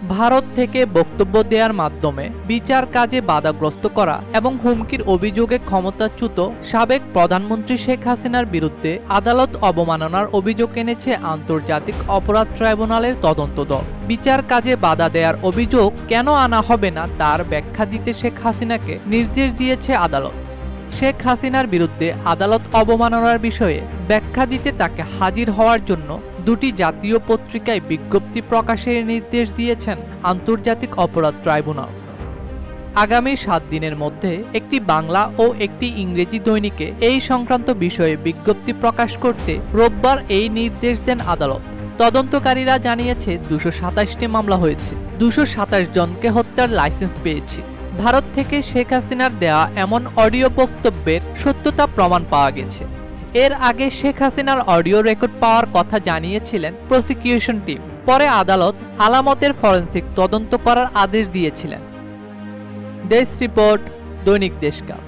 ভারত থেকে বক্তব্য দেওয়ার মাধ্যমে বিচার কাজে বাধাগ্রস্ত করা এবং হুমকির অভিযোগে ক্ষমতাচ্যুত সাবেক প্রধানমন্ত্রী শেখ হাসিনার বিরুদ্ধে আদালত অবমাননার অভিযোগ এনেছে আন্তর্জাতিক অপরাধ ট্রাইব্যুনালের তদন্ত দল। বিচার কাজে বাধা দেওয়ার অভিযোগ কেন আনা হবে না তার ব্যাখ্যা দিতে শেখ হাসিনাকে নির্দেশ দিয়েছে আদালত। শেখ হাসিনার বিরুদ্ধে আদালত অবমাননার বিষয়ে ব্যাখ্যা দিতে তাকে হাজির হওয়ার জন্য দুটি জাতীয় পত্রিকায় বিজ্ঞপ্তি প্রকাশের নির্দেশ দিয়েছেন আন্তর্জাতিক অপরাধ ট্রাইব্যুনাল। আগামী 7 দিনের মধ্যে একটি বাংলা ও একটি ইংরেজি দৈনিকে এই সংক্রান্ত বিষয়ে বিজ্ঞপ্তি প্রকাশ করতে রোববার এই নির্দেশ দেন আদালত। তদন্তকারীরা জানিয়েছে 227টি মামলা হয়েছে, 227 জনকে হত্যার লাইসেন্স পেয়েছে। ভারত থেকে শেখ হাসিনার দেয়া এমন অডিও বক্তব্যের সত্যতা প্রমাণ পাওয়া গেছে। এর আগে শেখ হাসিনার অডিও রেকর্ড পাওয়ার কথা জানিয়েছিলেন প্রসিকিউশন টিম। পরে আদালত আলামতের ফরেনসিক তদন্ত করার আদেশ দিয়েছিলেন। ডেস্ক রিপোর্ট, দৈনিক দেশকাল।